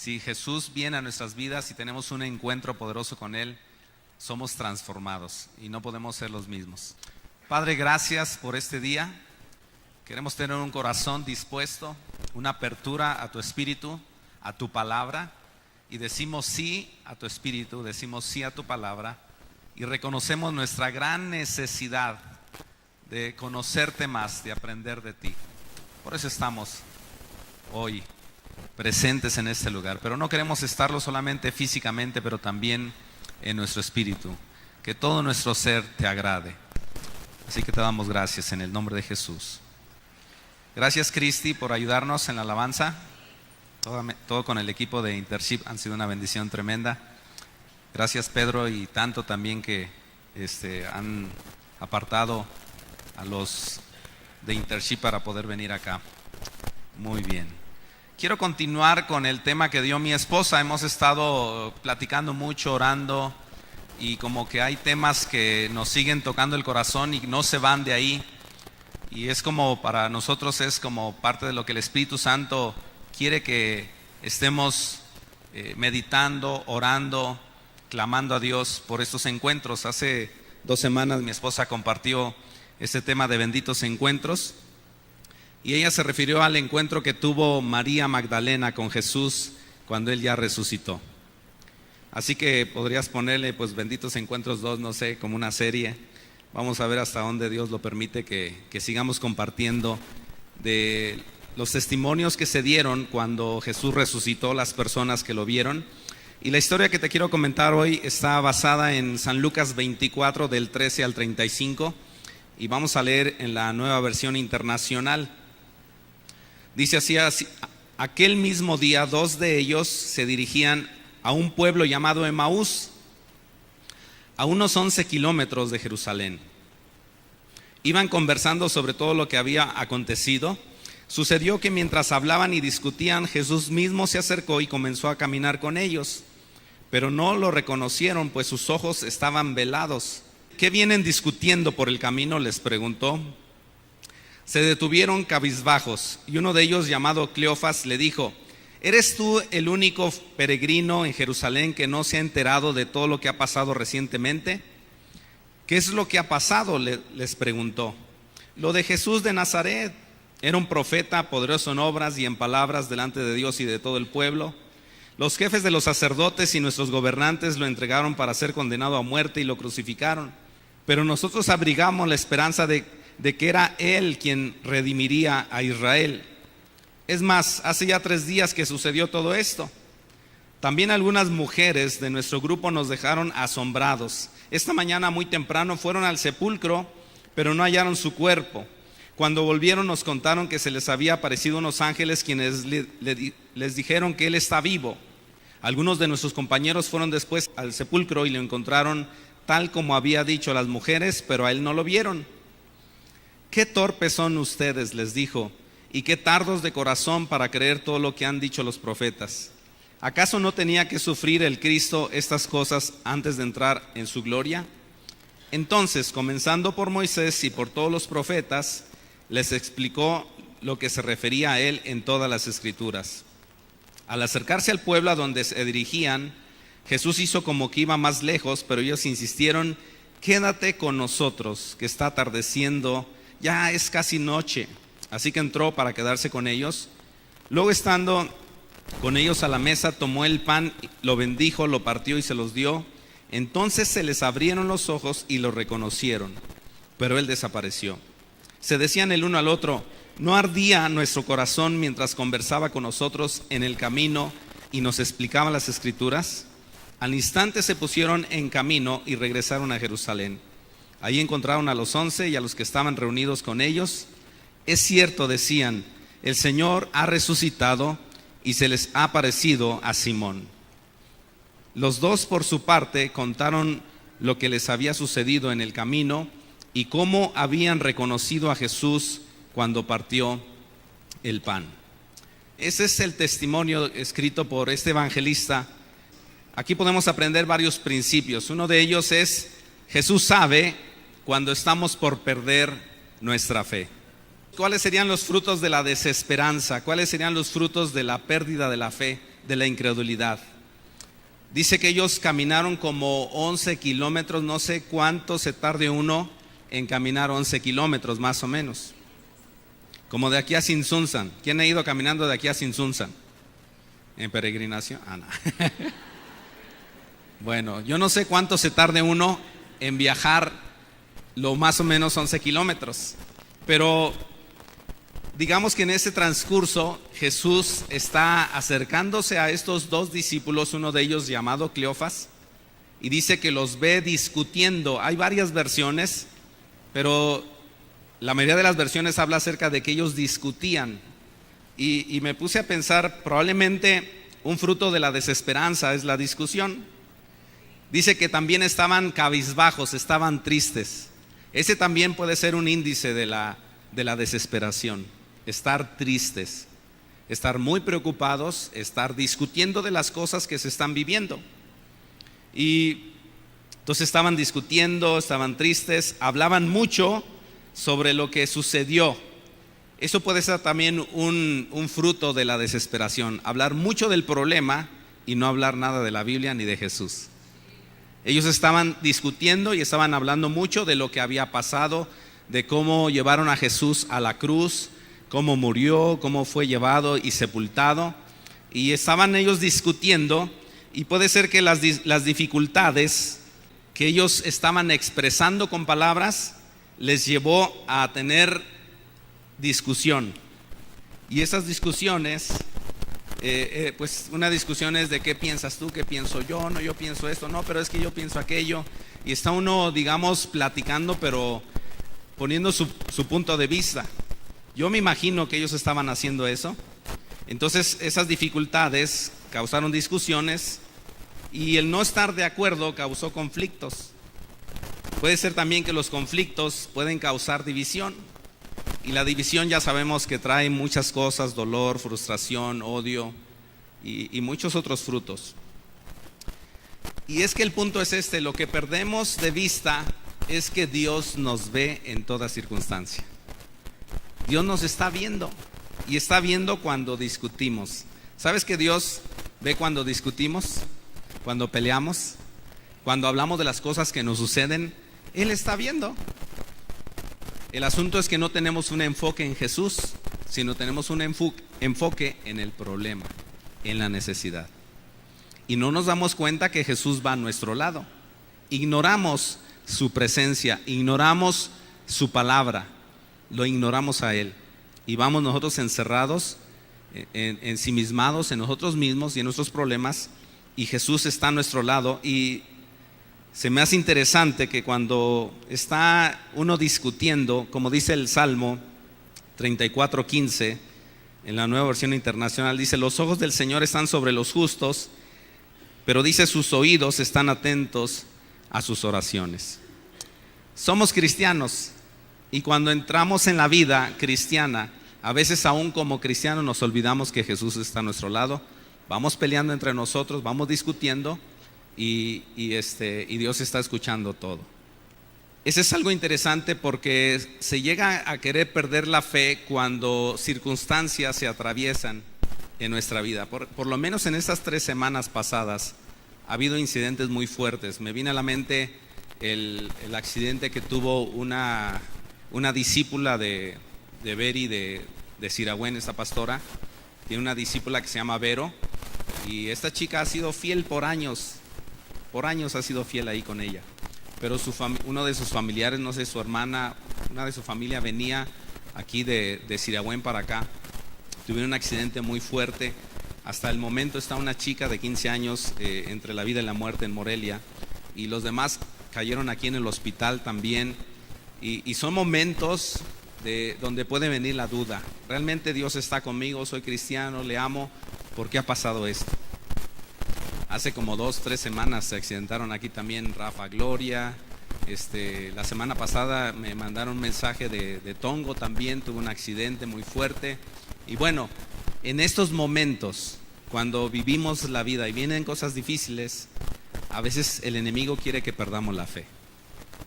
Si Jesús viene a nuestras vidas y tenemos un encuentro poderoso con Él, somos transformados y no podemos ser los mismos. Padre, gracias por este día. Queremos tener un corazón dispuesto, una apertura a tu espíritu, a tu palabra, y decimos sí a tu espíritu, decimos sí a tu palabra, y reconocemos nuestra gran necesidad de conocerte más, de aprender de ti. Por eso estamos hoy presentes en este lugar, pero no queremos estarlo solamente físicamente, pero también en nuestro espíritu, que todo nuestro ser te agrade. Así que te damos gracias en el nombre de Jesús. Gracias, Cristi, por ayudarnos en la alabanza. Todo con el equipo de Intership han sido una bendición tremenda. Gracias, Pedro, y tanto también que han apartado a los de Intership para poder venir acá. Muy bien. Quiero continuar con el tema que dio mi esposa. Hemos estado platicando mucho, orando, y como que hay temas que nos siguen tocando el corazón y no se van de ahí. Y es como para nosotros, es como parte de lo que el Espíritu Santo quiere que estemos meditando, orando, clamando a Dios por estos encuentros. Hace 2 semanas mi esposa compartió este tema de benditos encuentros, y ella se refirió al encuentro que tuvo María Magdalena con Jesús cuando Él ya resucitó. Así que podrías ponerle pues benditos encuentros 2, no sé, como una serie. Vamos a ver hasta dónde Dios lo permite que sigamos compartiendo de los testimonios que se dieron cuando Jesús resucitó, las personas que lo vieron. Y la historia que te quiero comentar hoy está basada en San Lucas 24, del 13 al 35, y vamos a leer en la Nueva Versión Internacional. Dice así: aquel mismo día 2 de ellos se dirigían a un pueblo llamado Emaús, a unos 11 kilómetros de Jerusalén. Iban conversando sobre todo lo que había acontecido. Sucedió que mientras hablaban y discutían, Jesús mismo se acercó y comenzó a caminar con ellos, pero no lo reconocieron, pues sus ojos estaban velados. ¿Qué vienen discutiendo por el camino?, les preguntó. Se detuvieron cabizbajos, y uno de ellos, llamado Cleofas, le dijo: ¿eres tú el único peregrino en Jerusalén que no se ha enterado de todo lo que ha pasado recientemente? ¿Qué es lo que ha pasado?, les preguntó. Lo de Jesús de Nazaret. Era un profeta, poderoso en obras y en palabras delante de Dios y de todo el pueblo. Los jefes de los sacerdotes y nuestros gobernantes lo entregaron para ser condenado a muerte y lo crucificaron. Pero nosotros abrigamos la esperanza de que era Él quien redimiría a Israel. Es más, hace ya 3 días que sucedió todo esto. También algunas mujeres de nuestro grupo nos dejaron asombrados. Esta mañana muy temprano fueron al sepulcro, pero no hallaron su cuerpo. Cuando volvieron nos contaron que se les había aparecido unos ángeles quienes les dijeron que Él está vivo. Algunos de nuestros compañeros fueron después al sepulcro y lo encontraron tal como había dicho las mujeres, pero a Él no lo vieron. «Qué torpes son ustedes», les dijo, «y qué tardos de corazón para creer todo lo que han dicho los profetas. ¿Acaso no tenía que sufrir el Cristo estas cosas antes de entrar en su gloria?». Entonces, comenzando por Moisés y por todos los profetas, les explicó lo que se refería a Él en todas las Escrituras. Al acercarse al pueblo a donde se dirigían, Jesús hizo como que iba más lejos, pero ellos insistieron: «Quédate con nosotros, que está atardeciendo, ya es casi noche». Así que entró para quedarse con ellos. Luego, estando con ellos a la mesa, tomó el pan, lo bendijo, lo partió y se los dio. Entonces se les abrieron los ojos y lo reconocieron, pero Él desapareció. Se decían el uno al otro: ¿no ardía nuestro corazón mientras conversaba con nosotros en el camino y nos explicaba las Escrituras? Al instante se pusieron en camino y regresaron a Jerusalén. Ahí encontraron a los 11 y a los que estaban reunidos con ellos. Es cierto, decían, el Señor ha resucitado y se les ha aparecido a Simón. Los 2 por su parte contaron lo que les había sucedido en el camino y cómo habían reconocido a Jesús cuando partió el pan. Ese es el testimonio escrito por este evangelista. Aquí podemos aprender varios principios. Uno de ellos es: Jesús sabe cuando estamos por perder nuestra fe. ¿Cuáles serían los frutos de la desesperanza? ¿Cuáles serían los frutos de la pérdida de la fe de la incredulidad. Dice que ellos caminaron como 11 kilómetros, no sé cuánto se tarde uno en caminar 11 kilómetros más o menos. Como de aquí a Sinsunzan. ¿Quién ha ido caminando de aquí a Sinsunzan? ¿En peregrinación? No. Bueno, yo no sé cuánto se tarde uno en viajar lo más o menos 11 kilómetros. Pero digamos que en ese transcurso Jesús está acercándose a estos dos discípulos, uno de ellos llamado Cleofas, y dice que los ve discutiendo. Hay varias versiones, pero la mayoría de las versiones habla acerca de que ellos discutían. Y me puse a pensar, probablemente un fruto de la desesperanza es la discusión. Dice que también estaban cabizbajos, estaban tristes. Ese también puede ser un índice de la desesperación. Estar tristes, estar muy preocupados, estar discutiendo de las cosas que se están viviendo. Y entonces estaban discutiendo, estaban tristes, hablaban mucho sobre lo que sucedió. Eso puede ser también un fruto de la desesperación, hablar mucho del problema y no hablar nada de la Biblia ni de Jesús. Ellos estaban discutiendo y estaban hablando mucho de lo que había pasado, de cómo llevaron a Jesús a la cruz, cómo murió, cómo fue llevado y sepultado. Y estaban ellos discutiendo, y puede ser que las dificultades que ellos estaban expresando con palabras les llevó a tener discusión. Y esas discusiones, pues una discusión es de qué piensas tú, qué pienso yo, no, yo pienso esto, no, pero es que yo pienso aquello. Y está uno, digamos, platicando, pero poniendo su punto de vista. Yo me imagino que ellos estaban haciendo eso. Entonces esas dificultades causaron discusiones, y el no estar de acuerdo causó conflictos. Puede ser también que los conflictos pueden causar división, y la división ya sabemos que trae muchas cosas: dolor, frustración, odio y muchos otros frutos. Y es que el punto es este: lo que perdemos de vista es que Dios nos ve en toda circunstancia. Dios nos está viendo, y está viendo cuando discutimos. ¿Sabes que Dios ve cuando discutimos? Cuando peleamos, cuando hablamos de las cosas que nos suceden, Él está viendo. El asunto es que no tenemos un enfoque en Jesús, sino tenemos un enfoque en el problema, en la necesidad. Y no nos damos cuenta que Jesús va a nuestro lado. Ignoramos su presencia, ignoramos su palabra, lo ignoramos a Él. Y vamos nosotros encerrados, ensimismados en nosotros mismos y en nuestros problemas, y Jesús está a nuestro lado. Y se me hace interesante que cuando está uno discutiendo, como dice el Salmo 34:15, en la Nueva Versión Internacional, dice: los ojos del Señor están sobre los justos, pero dice sus oídos están atentos a sus oraciones. Somos cristianos, y cuando entramos en la vida cristiana, a veces aún como cristianos nos olvidamos que Jesús está a nuestro lado. Vamos peleando entre nosotros, vamos discutiendo, y Dios está escuchando todo. Eso es algo interesante, porque se llega a querer perder la fe cuando circunstancias se atraviesan en nuestra vida. Por lo menos en estas 3 semanas pasadas ha habido incidentes muy fuertes. Me viene a la mente el accidente que tuvo una discípula de Beri, de Siragüen, esta pastora. Tiene una discípula que se llama Vero, y esta chica ha sido fiel por años ha sido fiel ahí con ella. Pero uno de sus familiares, no sé, su hermana, una de su familia venía aquí de Siragüen para acá. Tuvieron un accidente muy fuerte. Hasta el momento está una chica de 15 años entre la vida y la muerte en Morelia, y los demás cayeron aquí en el hospital también. Y son momentos donde puede venir la duda: ¿realmente Dios está conmigo? ¿Soy cristiano? ¿Le amo? ¿Por qué ha pasado esto? Hace como 2-3 semanas se accidentaron aquí también Rafa, Gloria. La semana pasada me mandaron un mensaje de Tongo, también tuvo un accidente muy fuerte. Y bueno, en estos momentos, cuando vivimos la vida y vienen cosas difíciles, a veces el enemigo quiere que perdamos la fe,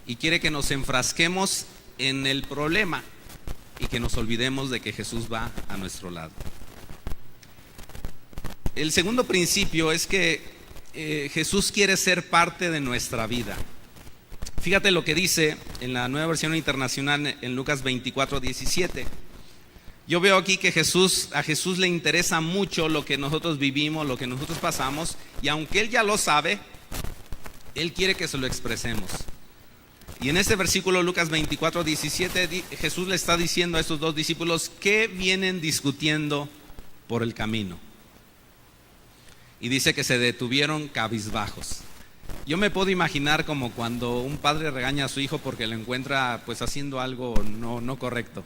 y quiere que nos enfrasquemos en el problema y que nos olvidemos de que Jesús va a nuestro lado. El segundo principio es que Jesús quiere ser parte de nuestra vida. Fíjate lo que dice en la Nueva Versión Internacional en Lucas 24:17. Yo veo aquí que a Jesús le interesa mucho lo que nosotros vivimos, lo que nosotros pasamos, y aunque Él ya lo sabe, Él quiere que se lo expresemos. Y en este versículo, Lucas 24:17, Jesús le está diciendo a estos dos discípulos que vienen discutiendo por el camino. Y dice que se detuvieron cabizbajos. Yo me puedo imaginar como cuando un padre regaña a su hijo porque lo encuentra pues haciendo algo no correcto.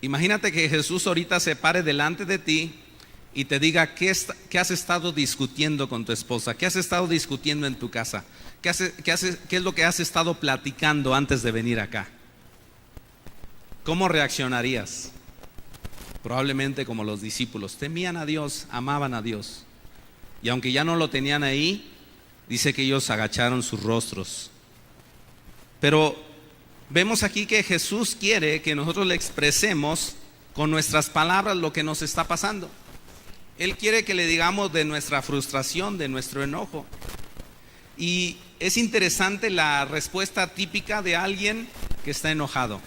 Imagínate que Jesús ahorita se pare delante de ti y te diga qué has estado discutiendo con tu esposa, qué has estado discutiendo en tu casa, qué es lo que has estado platicando antes de venir acá. ¿Cómo reaccionarías? Probablemente como los discípulos, temían a Dios, amaban a Dios. Y aunque ya no lo tenían ahí, dice que ellos agacharon sus rostros. Pero vemos aquí que Jesús quiere que nosotros le expresemos con nuestras palabras lo que nos está pasando. Él quiere que le digamos de nuestra frustración, de nuestro enojo. Y es interesante la respuesta típica de alguien que está enojado.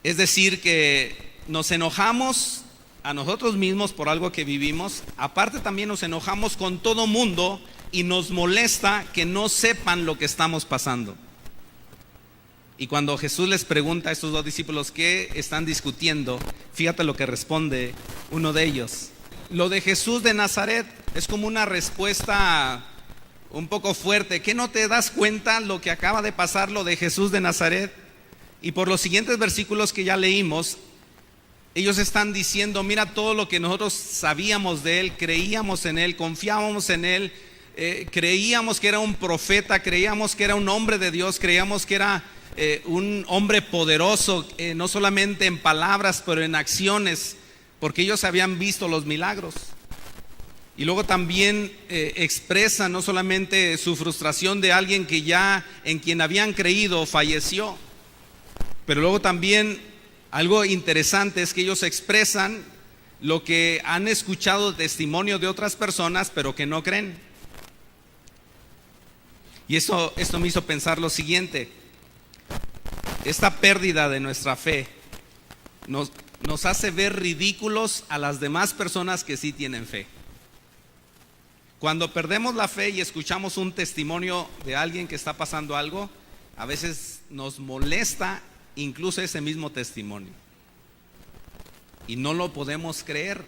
Es decir, que nos enojamos a nosotros mismos por algo que vivimos. Aparte también nos enojamos con todo mundo y nos molesta que no sepan lo que estamos pasando. Y cuando Jesús les pregunta a estos dos discípulos qué están discutiendo, fíjate lo que responde uno de ellos. Lo de Jesús de Nazaret es como una respuesta un poco fuerte. ¿Qué no te das cuenta lo que acaba de pasar, lo de Jesús de Nazaret? Y por los siguientes versículos que ya leímos, ellos están diciendo, mira todo lo que nosotros sabíamos de Él, creíamos en Él, confiábamos en Él, creíamos que era un profeta, creíamos que era un hombre de Dios, creíamos que era un hombre poderoso, no solamente en palabras, pero en acciones, porque ellos habían visto los milagros. Y luego también expresan no solamente su frustración de alguien que ya en quien habían creído falleció, pero luego también algo interesante es que ellos expresan lo que han escuchado de testimonio de otras personas, pero que no creen. Y esto me hizo pensar lo siguiente: esta pérdida de nuestra fe nos hace ver ridículos a las demás personas que sí tienen fe. Cuando perdemos la fe y escuchamos un testimonio de alguien que está pasando algo, a veces nos molesta incluso ese mismo testimonio y no lo podemos creer.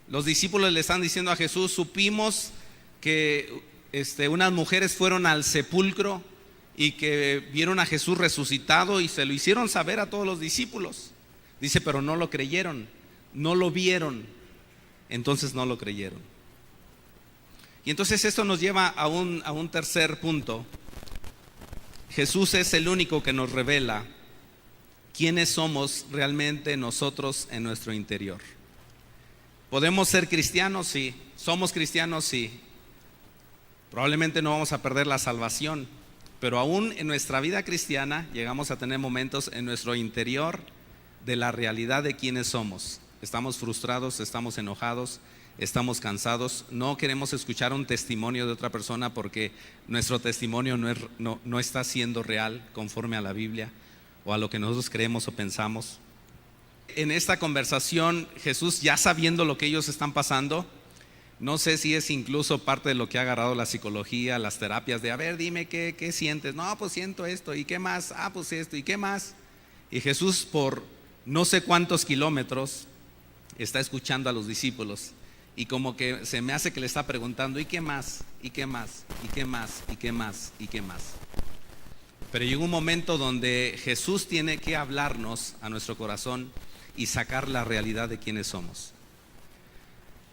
Los discípulos le están diciendo a Jesús, supimos que unas mujeres fueron al sepulcro y que vieron a Jesús resucitado y se lo hicieron saber a todos los discípulos. Dice, pero no lo creyeron, no lo vieron, entonces no lo creyeron. Y entonces esto nos lleva a un tercer punto. Jesús es el único que nos revela quiénes somos realmente nosotros en nuestro interior. ¿Podemos ser cristianos? Sí. ¿Somos cristianos? Sí. Probablemente no vamos a perder la salvación, pero aún en nuestra vida cristiana llegamos a tener momentos en nuestro interior de la realidad de quiénes somos. Estamos frustrados, estamos enojados, estamos cansados, no queremos escuchar un testimonio de otra persona porque nuestro testimonio no está siendo real conforme a la Biblia o a lo que nosotros creemos o pensamos. En esta conversación, Jesús, ya sabiendo lo que ellos están pasando, no sé si es incluso parte de lo que ha agarrado la psicología, las terapias, de a ver, dime qué sientes. No, pues siento esto, ¿y qué más? Ah, pues esto, ¿y qué más? Y Jesús, por no sé cuántos kilómetros, está escuchando a los discípulos y como que se me hace que le está preguntando, ¿y qué más? ¿Y qué más? ¿Y qué más? ¿Y qué más? ¿Y qué más? Pero llega un momento donde Jesús tiene que hablarnos a nuestro corazón y sacar la realidad de quiénes somos.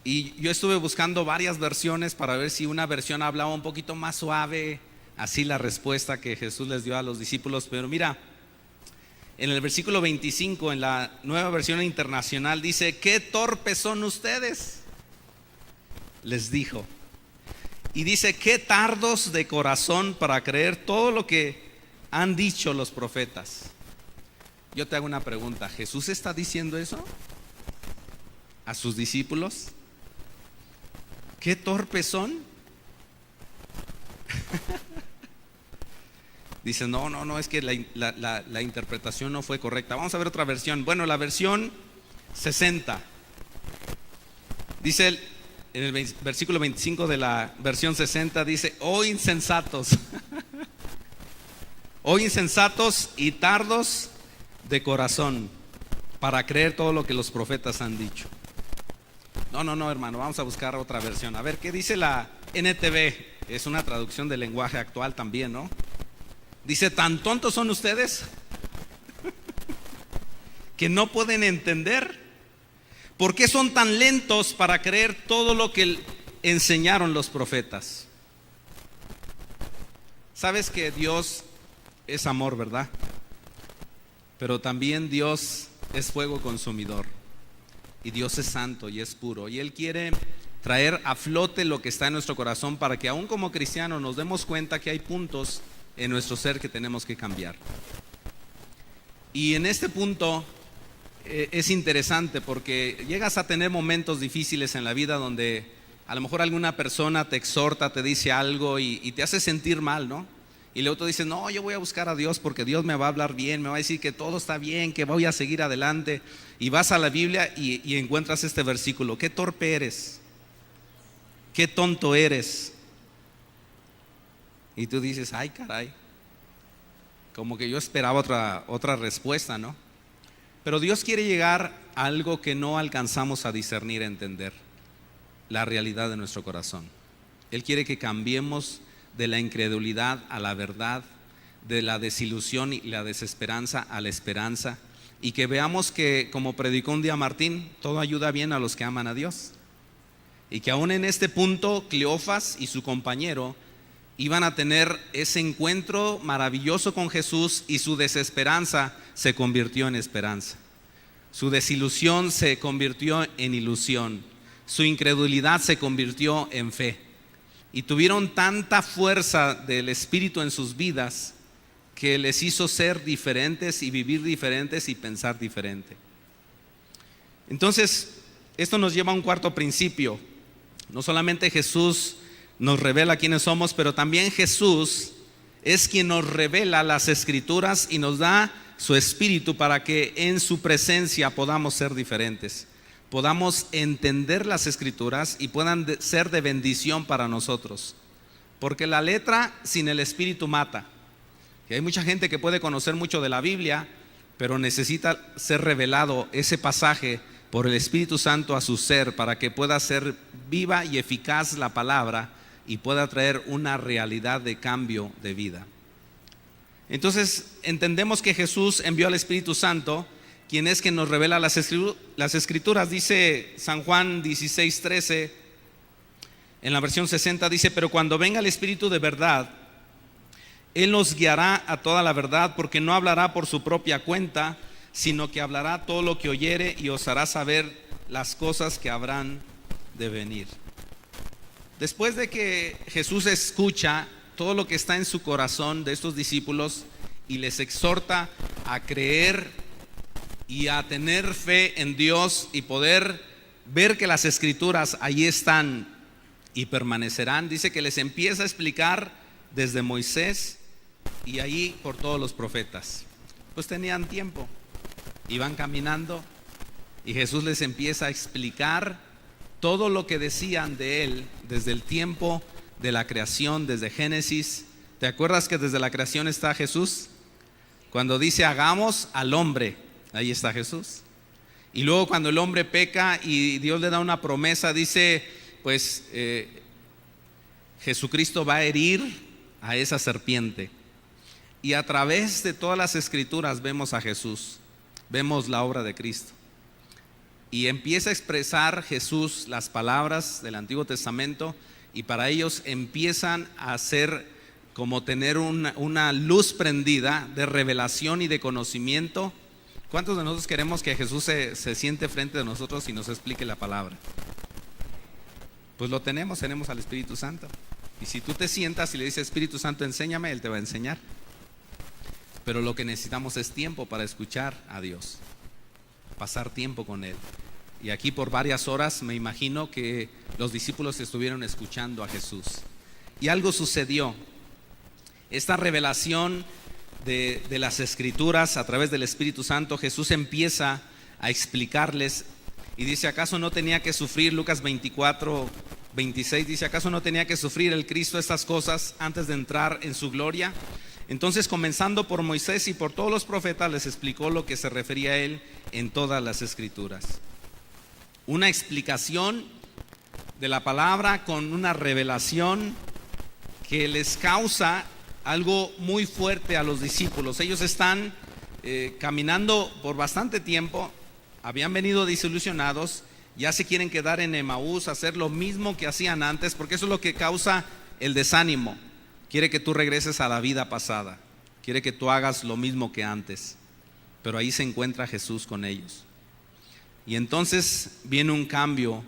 Y yo estuve buscando varias versiones para ver si una versión hablaba un poquito más suave, así la respuesta que Jesús les dio a los discípulos. Pero mira, en el versículo 25, en la Nueva Versión Internacional, dice, ¿qué torpes son ustedes?, les dijo. Y dice, ¿qué tardos de corazón para creer todo lo que han dicho los profetas? Yo te hago una pregunta, ¿Jesús está diciendo eso? a sus discípulos? ¿Qué torpes son? Dicen, no, es que la interpretación no fue correcta. Vamos a ver otra versión. Bueno, la versión 60. Dice en el versículo 25 de la versión 60, dice, oh insensatos, oh insensatos y tardos de corazón para creer todo lo que los profetas han dicho. No, hermano, vamos a buscar otra versión. A ver, ¿qué dice la NTV? Es una traducción del lenguaje actual también, ¿no? Dice, ¿tan tontos son ustedes que no pueden entender? ¿Por qué son tan lentos para creer todo lo que enseñaron los profetas? Sabes que Dios es amor, ¿verdad? Pero también Dios es fuego consumidor. Y Dios es santo y es puro. Y Él quiere traer a flote lo que está en nuestro corazón para que aún como cristianos nos demos cuenta que hay puntos en nuestro ser que tenemos que cambiar. Y en este punto es interesante porque llegas a tener momentos difíciles en la vida donde a lo mejor alguna persona te exhorta, te dice algo y te hace sentir mal, ¿no? Y luego tú dices, no, yo voy a buscar a Dios porque Dios me va a hablar bien, me va a decir que todo está bien, que voy a seguir adelante. Y vas a la Biblia y encuentras este versículo, qué torpe eres, qué tonto eres. Y tú dices, ay caray, como que yo esperaba otra respuesta, ¿no? Pero Dios quiere llegar a algo que no alcanzamos a discernir, a entender, la realidad de nuestro corazón. Él quiere que cambiemos de la incredulidad a la verdad, de la desilusión y la desesperanza a la esperanza, y que veamos que, como predicó un día Martín, todo ayuda bien a los que aman a Dios. Y que aún en este punto Cleofas y su compañero iban a tener ese encuentro maravilloso con Jesús y su desesperanza se convirtió en esperanza. Su desilusión se convirtió en ilusión. Su incredulidad se convirtió en fe. Y tuvieron tanta fuerza del Espíritu en sus vidas que les hizo ser diferentes y vivir diferentes y pensar diferente. Entonces, esto nos lleva a un cuarto principio. No solamente Jesús nos revela quiénes somos, pero también Jesús es quien nos revela las Escrituras y nos da su Espíritu para que en su presencia podamos ser diferentes, podamos entender las Escrituras y puedan ser de bendición para nosotros. Porque la letra sin el Espíritu mata. Y hay mucha gente que puede conocer mucho de la Biblia, pero necesita ser revelado ese pasaje por el Espíritu Santo a su ser para que pueda ser viva y eficaz la palabra y pueda traer una realidad de cambio de vida. Entonces entendemos que Jesús envió al Espíritu Santo, quien es quien nos revela las Escrituras. Dice San Juan 16:13 en la versión 60, dice, pero cuando venga el Espíritu de verdad, Él nos guiará a toda la verdad, porque no hablará por su propia cuenta, sino que hablará todo lo que oyere y os hará saber las cosas que habrán de venir. Después de que Jesús escucha todo lo que está en su corazón de estos discípulos y les exhorta a creer y a tener fe en Dios y poder ver que las Escrituras ahí están y permanecerán, dice que les empieza a explicar desde Moisés y ahí por todos los profetas. Pues tenían tiempo, iban caminando y Jesús les empieza a explicar todo lo que decían de Él desde el tiempo de la creación, desde Génesis. ¿Te acuerdas que desde la creación está Jesús? Cuando dice hagamos al hombre, ahí está Jesús. Y luego cuando el hombre peca y Dios le da una promesa, dice pues Jesucristo va a herir a esa serpiente. Y a través de todas las Escrituras vemos a Jesús, vemos la obra de Cristo. Y empieza a expresar Jesús las palabras del Antiguo Testamento y para ellos empiezan a ser como tener una luz prendida de revelación y de conocimiento. ¿Cuántos de nosotros queremos que Jesús se siente frente de nosotros y nos explique la palabra? Pues lo tenemos al Espíritu Santo. Y si tú te sientas y le dices Espíritu Santo enséñame, Él te va a enseñar. Pero lo que necesitamos es tiempo para escuchar a Dios, pasar tiempo con Él. Y aquí por varias horas me imagino que los discípulos estuvieron escuchando a Jesús. Y algo sucedió. Esta revelación de las Escrituras a través del Espíritu Santo, Jesús empieza a explicarles y dice: ¿acaso no tenía que sufrir? Lucas 24:26 dice: ¿acaso no tenía que sufrir el Cristo estas cosas antes de entrar en su gloria? Entonces, comenzando por Moisés y por todos los profetas, les explicó lo que se refería a él en todas las Escrituras. Una explicación de la palabra con una revelación que les causa algo muy fuerte a los discípulos. Ellos están caminando por bastante tiempo, habían venido desilusionados, ya se quieren quedar en Emaús, hacer lo mismo que hacían antes, porque eso es lo que causa el desánimo. Quiere que tú regreses a la vida pasada, quiere que tú hagas lo mismo que antes, pero ahí se encuentra Jesús con ellos. Y entonces viene un cambio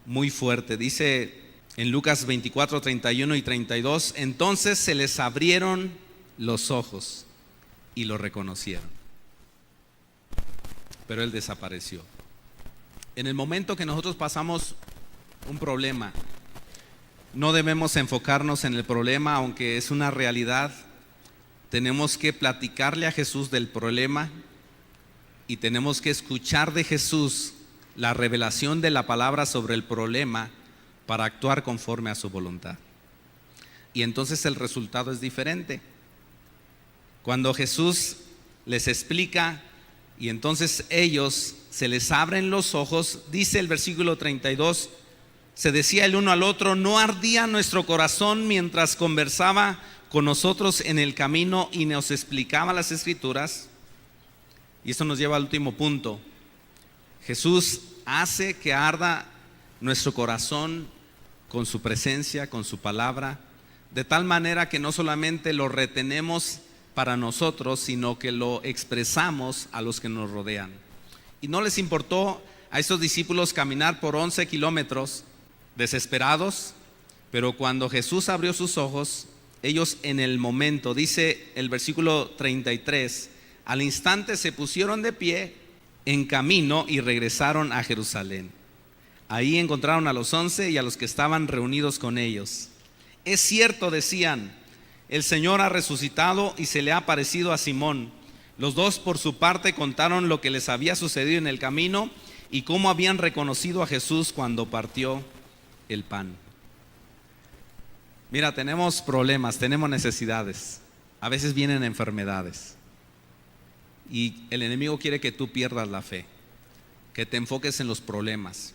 muy fuerte. Dice en Lucas 24:31 y 32: entonces se les abrieron los ojos y lo reconocieron, pero él desapareció. En el momento que nosotros pasamos un problema, no debemos enfocarnos en el problema, aunque es una realidad. Tenemos que platicarle a Jesús del problema y tenemos que escuchar de Jesús la revelación de la palabra sobre el problema para actuar conforme a su voluntad. Y entonces el resultado es diferente. Cuando Jesús les explica y entonces ellos se les abren los ojos, dice el versículo 32: se decía el uno al otro: ¿no ardía nuestro corazón mientras conversaba con nosotros en el camino y nos explicaba las Escrituras? Y esto nos lleva al último punto. Jesús hace que arda nuestro corazón con su presencia, con su palabra, de tal manera que no solamente lo retenemos para nosotros, sino que lo expresamos a los que nos rodean. Y no les importó a estos discípulos caminar por 11 kilómetros desesperados, pero cuando Jesús abrió sus ojos, ellos en el momento, dice el versículo 33, al instante se pusieron de pie en camino y regresaron a Jerusalén. Ahí encontraron a los 11 y a los que estaban reunidos con ellos. Es cierto, decían, el Señor ha resucitado y se le ha aparecido a Simón. Los dos por su parte contaron lo que les había sucedido en el camino y cómo habían reconocido a Jesús cuando partió el pan. Mira, tenemos problemas, tenemos necesidades, a veces vienen enfermedades y el enemigo quiere que tú pierdas la fe, que te enfoques en los problemas,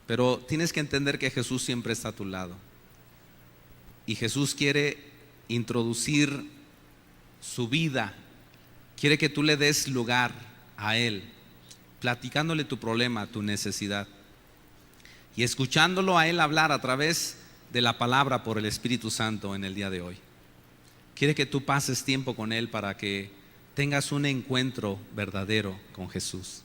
pero tienes que entender que Jesús siempre está a tu lado y Jesús quiere introducir su vida, quiere que tú le des lugar a Él, platicándole tu problema, tu necesidad y escuchándolo a Él hablar a través de la palabra por el Espíritu Santo en el día de hoy. Quiere que tú pases tiempo con Él para que tengas un encuentro verdadero con Jesús.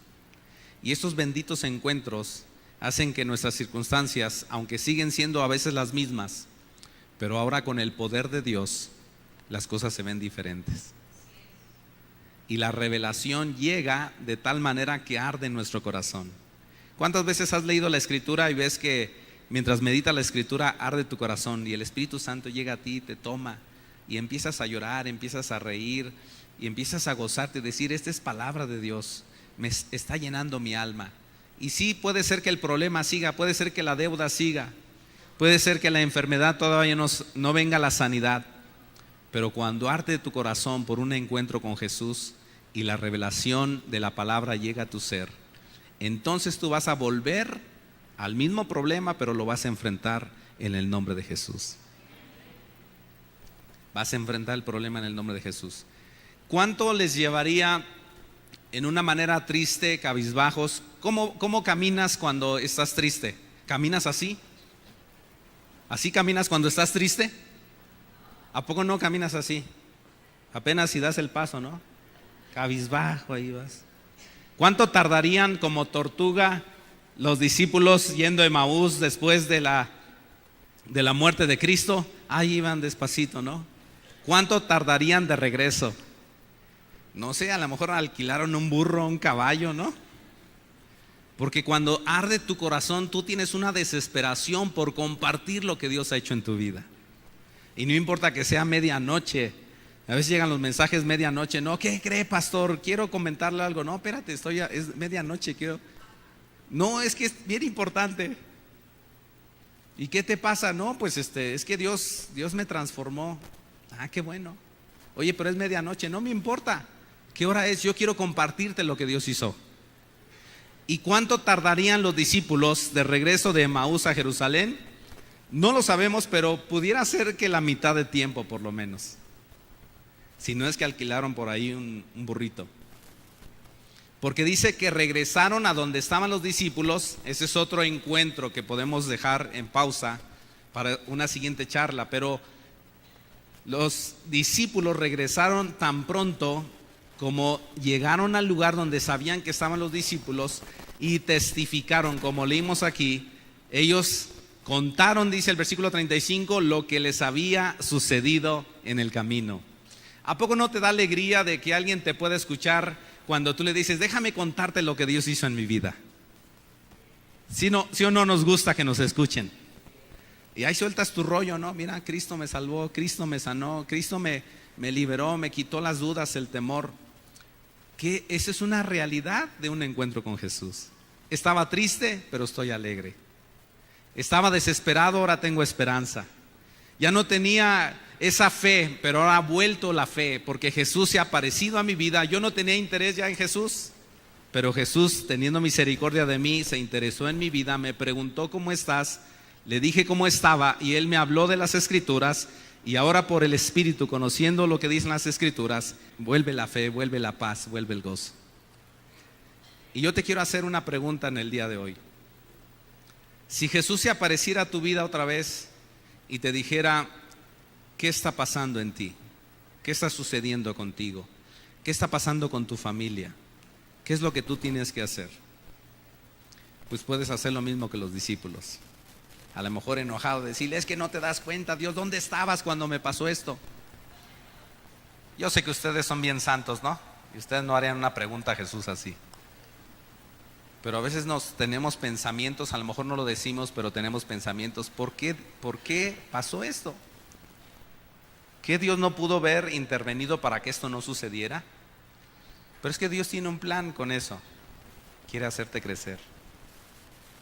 Y estos benditos encuentros hacen que nuestras circunstancias, aunque siguen siendo a veces las mismas, pero ahora con el poder de Dios, las cosas se ven diferentes. Y la revelación llega de tal manera que arde en nuestro corazón. ¿Cuántas veces has leído la Escritura y ves que mientras meditas la Escritura arde tu corazón y el Espíritu Santo llega a ti, te toma y empiezas a llorar, empiezas a reír y empiezas a gozarte y decir: esta es palabra de Dios, me está llenando mi alma? Y sí, puede ser que el problema siga, puede ser que la deuda siga, puede ser que la enfermedad todavía no venga a la sanidad, pero cuando arde tu corazón por un encuentro con Jesús y la revelación de la palabra llega a tu ser, entonces tú vas a volver al mismo problema, pero lo vas a enfrentar en el nombre de Jesús. Vas a enfrentar el problema en el nombre de Jesús. ¿Cuánto les llevaría en una manera triste, cabizbajos? ¿Cómo caminas cuando estás triste? ¿Caminas así? ¿Así caminas cuando estás triste? ¿A poco no caminas así? Apenas si das el paso, ¿no? Cabizbajo, ahí vas. ¿Cuánto tardarían como tortuga los discípulos yendo a Emaús después de la muerte de Cristo? Ahí iban despacito, ¿no? ¿Cuánto tardarían de regreso? No sé, a lo mejor alquilaron un burro, un caballo, ¿no? Porque cuando arde tu corazón, tú tienes una desesperación por compartir lo que Dios ha hecho en tu vida. Y no importa que sea medianoche. A veces llegan los mensajes medianoche. No, ¿qué cree, pastor? Quiero comentarle algo. No, espérate, es medianoche. No, es que es bien importante. ¿Y qué te pasa? No, pues es que Dios me transformó. Ah, qué bueno. Oye, pero es medianoche. No me importa qué hora es. Yo quiero compartirte lo que Dios hizo. ¿Y cuánto tardarían los discípulos de regreso de Emaús a Jerusalén? No lo sabemos, pero pudiera ser que la mitad de tiempo por lo menos. Si no es que alquilaron por ahí un burrito. Porque dice que regresaron a donde estaban los discípulos. Ese es otro encuentro que podemos dejar en pausa para una siguiente charla. Pero los discípulos regresaron tan pronto como llegaron al lugar donde sabían que estaban los discípulos y testificaron, como leímos aquí. Ellos contaron, dice el versículo 35, lo que les había sucedido en el camino. ¿A poco no te da alegría de que alguien te pueda escuchar cuando tú le dices, déjame contarte lo que Dios hizo en mi vida? ¿Sí o no nos gusta que nos escuchen? Y ahí sueltas tu rollo, ¿no? Mira, Cristo me salvó, Cristo me sanó, Cristo me liberó, me quitó las dudas, el temor. Que esa es una realidad de un encuentro con Jesús. Estaba triste, pero estoy alegre. Estaba desesperado, ahora tengo esperanza. Ya no tenía esa fe, pero ahora ha vuelto la fe, porque Jesús se ha aparecido a mi vida. Yo no tenía interés ya en Jesús, pero Jesús, teniendo misericordia de mí, se interesó en mi vida, me preguntó cómo estás, le dije cómo estaba y Él me habló de las Escrituras. Y ahora por el Espíritu, conociendo lo que dicen las Escrituras, vuelve la fe, vuelve la paz, vuelve el gozo. Y yo te quiero hacer una pregunta en el día de hoy. Si Jesús se apareciera a tu vida otra vez y te dijera, ¿qué está pasando en ti? ¿Qué está sucediendo contigo? ¿Qué está pasando con tu familia? ¿Qué es lo que tú tienes que hacer? Pues puedes hacer lo mismo que los discípulos. A lo mejor enojado, decirle, es que no te das cuenta, Dios, ¿dónde estabas cuando me pasó esto? Yo sé que ustedes son bien santos, ¿no? Y ustedes no harían una pregunta a Jesús así. Pero a veces tenemos pensamientos, a lo mejor no lo decimos, pero tenemos pensamientos, ¿por qué pasó esto? ¿Qué Dios no pudo ver intervenido para que esto no sucediera? Pero es que Dios tiene un plan con eso. Quiere hacerte crecer.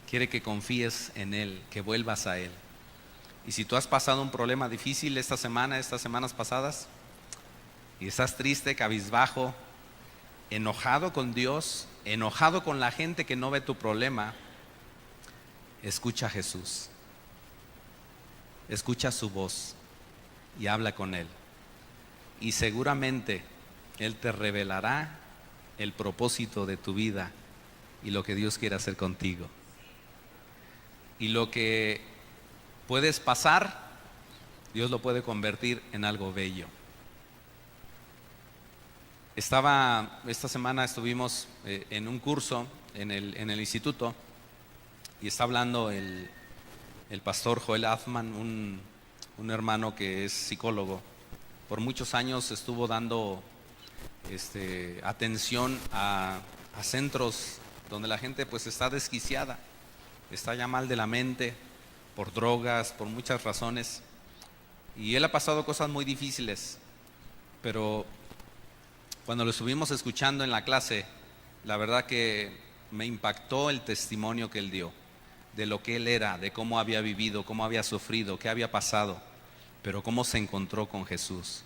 Quiere que confíes en Él, que vuelvas a Él. Y si tú has pasado un problema difícil estas semanas pasadas, y estás triste, cabizbajo, enojado con Dios, enojado con la gente que no ve tu problema, escucha a Jesús. Escucha su voz y habla con Él. Y seguramente Él te revelará el propósito de tu vida y lo que Dios quiere hacer contigo. Y lo que puedes pasar, Dios lo puede convertir en algo bello. Esta semana estuvimos en un curso en el instituto y está hablando el pastor Joel Athman, un hermano que es psicólogo. Por muchos años estuvo dando atención a centros donde la gente pues está desquiciada. Está ya mal de la mente, por drogas, por muchas razones. Y él ha pasado cosas muy difíciles. Pero cuando lo estuvimos escuchando en la clase, la verdad que me impactó el testimonio que él dio. De lo que él era, de cómo había vivido, cómo había sufrido, qué había pasado. Pero cómo se encontró con Jesús.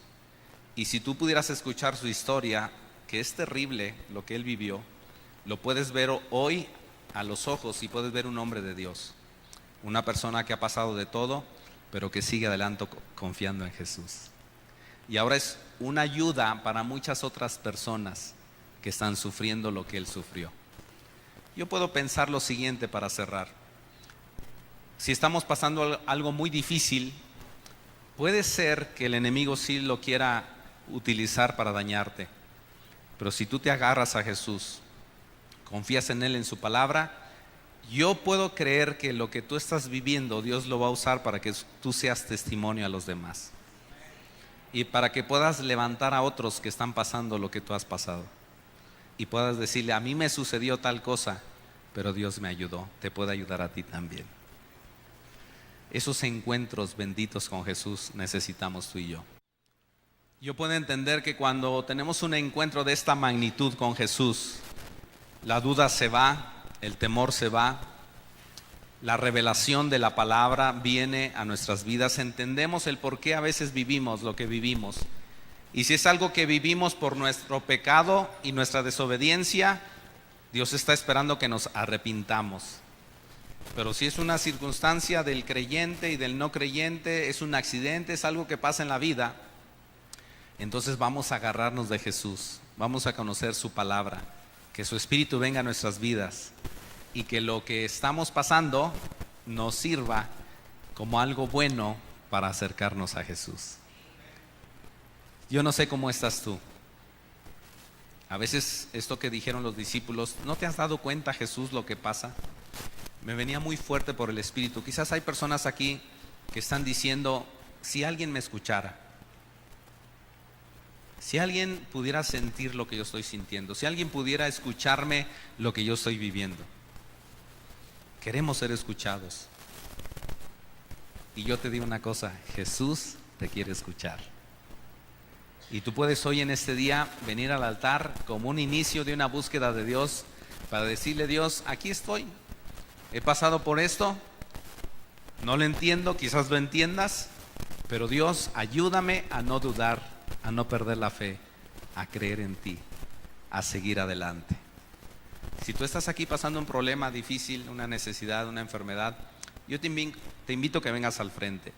Y si tú pudieras escuchar su historia, que es terrible lo que él vivió, lo puedes ver hoy a los ojos y puedes ver un hombre de Dios, una persona que ha pasado de todo, pero que sigue adelante confiando en Jesús. Y ahora es una ayuda para muchas otras personas que están sufriendo lo que él sufrió. Yo puedo pensar lo siguiente para cerrar. Si estamos pasando algo muy difícil, puede ser que el enemigo sí lo quiera utilizar para dañarte, pero si tú te agarras a Jesús, confías en Él, en su palabra, yo puedo creer que lo que tú estás viviendo, Dios lo va a usar para que tú seas testimonio a los demás. Y para que puedas levantar a otros que están pasando lo que tú has pasado. Y puedas decirle, a mí me sucedió tal cosa, pero Dios me ayudó, te puede ayudar a ti también. Esos encuentros benditos con Jesús necesitamos tú y yo. Yo puedo entender que cuando tenemos un encuentro de esta magnitud con Jesús, la duda se va, el temor se va, la revelación de la palabra viene a nuestras vidas, entendemos el por qué a veces vivimos lo que vivimos. Y si es algo que vivimos por nuestro pecado y nuestra desobediencia, Dios está esperando que nos arrepintamos. Pero si es una circunstancia del creyente y del no creyente, es un accidente, es algo que pasa en la vida, entonces vamos a agarrarnos de Jesús, vamos a conocer su palabra, que su Espíritu venga a nuestras vidas y que lo que estamos pasando nos sirva como algo bueno para acercarnos a Jesús. Yo no sé cómo estás tú. A veces esto que dijeron los discípulos, ¿no te has dado cuenta, Jesús, lo que pasa? Me venía muy fuerte por el Espíritu. Quizás hay personas aquí que están diciendo, si alguien me escuchara, si alguien pudiera sentir lo que yo estoy sintiendo, si alguien pudiera escucharme lo que yo estoy viviendo. Queremos ser escuchados. Y yo te digo una cosa, Jesús te quiere escuchar. Y tú puedes hoy en este día venir al altar como un inicio de una búsqueda de Dios para decirle, Dios, aquí estoy. He pasado por esto, no lo entiendo, quizás lo entiendas, pero Dios, ayúdame a no dudar, a no perder la fe, a creer en ti, a seguir adelante. Si tú estás aquí pasando un problema difícil, una necesidad, una enfermedad, yo te invito a que vengas al frente.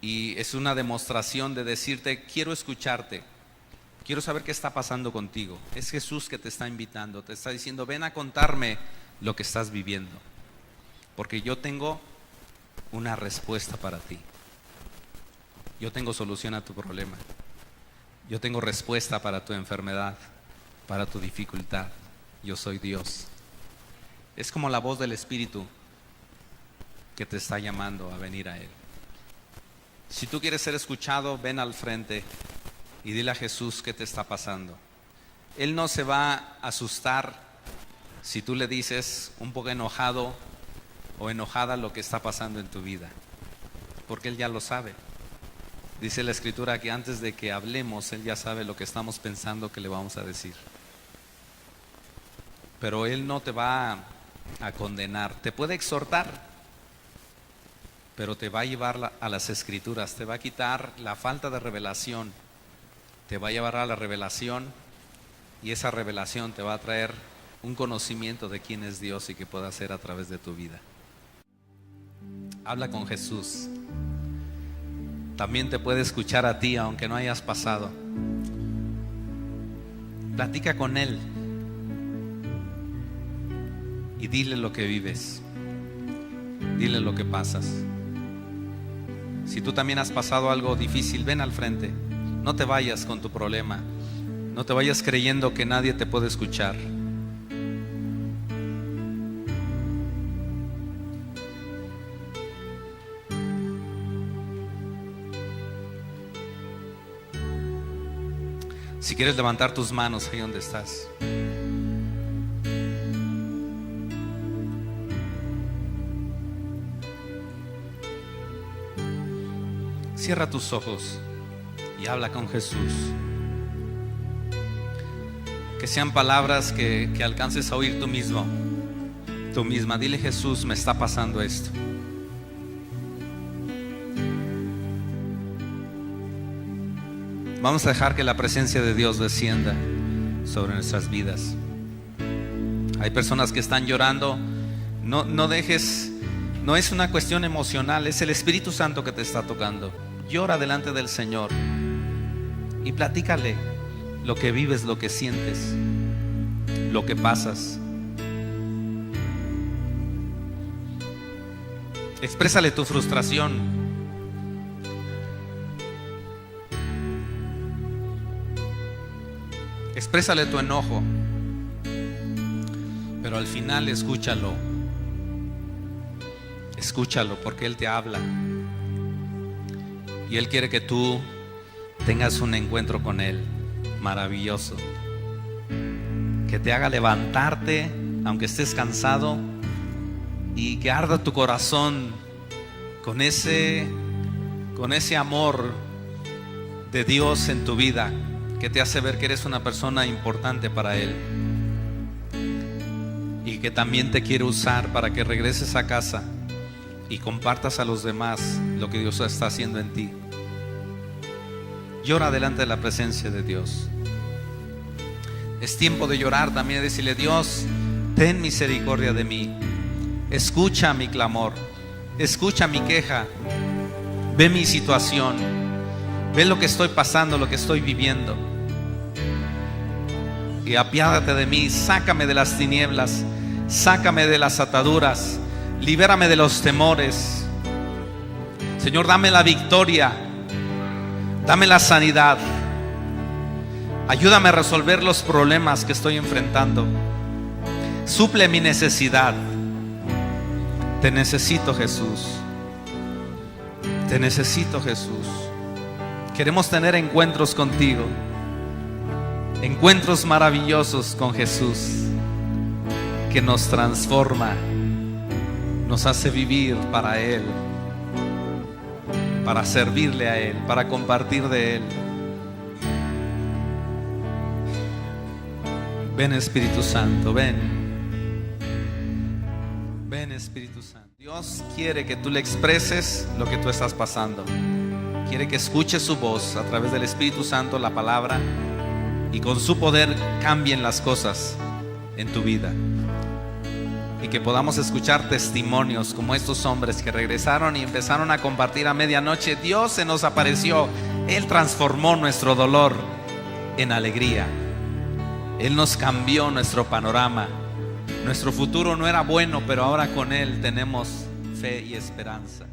Y es una demostración de decirte, quiero escucharte, quiero saber qué está pasando contigo. Es Jesús que te está invitando, te está diciendo, ven a contarme lo que estás viviendo, porque yo tengo una respuesta para ti. Yo tengo solución a tu problema. Yo tengo respuesta para tu enfermedad, para tu dificultad. Yo soy Dios. Es como la voz del Espíritu que te está llamando a venir a Él. Si tú quieres ser escuchado, ven al frente y dile a Jesús qué te está pasando. Él no se va a asustar si tú le dices un poco enojado o enojada lo que está pasando en tu vida, porque Él ya lo sabe. Dice la Escritura que antes de que hablemos, Él ya sabe lo que estamos pensando que le vamos a decir. Pero Él no te va a condenar, te puede exhortar, pero te va a llevar a las Escrituras, te va a quitar la falta de revelación, te va a llevar a la revelación, y esa revelación te va a traer un conocimiento de quién es Dios y qué puede hacer a través de tu vida. Habla con Jesús. También te puede escuchar a ti aunque no hayas pasado. Platica con Él y dile lo que vives, dile lo que pasas. Si tú también has pasado algo difícil, ven al frente. No te vayas con tu problema, no te vayas creyendo que nadie te puede escuchar. Si quieres levantar tus manos ahí donde estás. Cierra tus ojos y habla con Jesús. Que sean palabras que alcances a oír tú mismo, tú misma. Dile, Jesús, me está pasando esto. Vamos a dejar que la presencia de Dios descienda sobre nuestras vidas. Hay personas que están llorando. No dejes, no es una cuestión emocional, es el Espíritu Santo que te está tocando. Llora delante del Señor y platícale lo que vives, lo que sientes, lo que pasas. Exprésale tu frustración. Exprésale tu enojo, pero al final escúchalo porque Él te habla y Él quiere que tú tengas un encuentro con Él maravilloso, que te haga levantarte aunque estés cansado, y que arda tu corazón con ese amor de Dios en tu vida, que te hace ver que eres una persona importante para Él, y que también te quiere usar para que regreses a casa y compartas a los demás lo que Dios está haciendo en ti. Llora delante de la presencia de Dios. Es tiempo de llorar también, de decirle: Dios, ten misericordia de mí. Escucha mi clamor, escucha mi queja, ve mi situación, ve lo que estoy pasando, lo que estoy viviendo, y apiádate de mí. Sácame de las tinieblas, sácame de las ataduras, libérame de los temores. Señor, dame la victoria, dame la sanidad, ayúdame a resolver los problemas que estoy enfrentando, suple mi necesidad. Te necesito, Jesús. Te necesito, Jesús. Queremos tener encuentros contigo, encuentros maravillosos con Jesús, que nos transforma, nos hace vivir para Él, para servirle a Él, para compartir de Él. Ven, Espíritu Santo, ven. Ven, Espíritu Santo. Dios quiere que tú le expreses lo que tú estás pasando. Quiere que escuches su voz a través del Espíritu Santo, la palabra, y con su poder cambien las cosas en tu vida. Y que podamos escuchar testimonios como estos hombres que regresaron y empezaron a compartir a medianoche: Dios se nos apareció, Él transformó nuestro dolor en alegría, Él nos cambió nuestro panorama. Nuestro futuro no era bueno, pero ahora con Él tenemos fe y esperanza.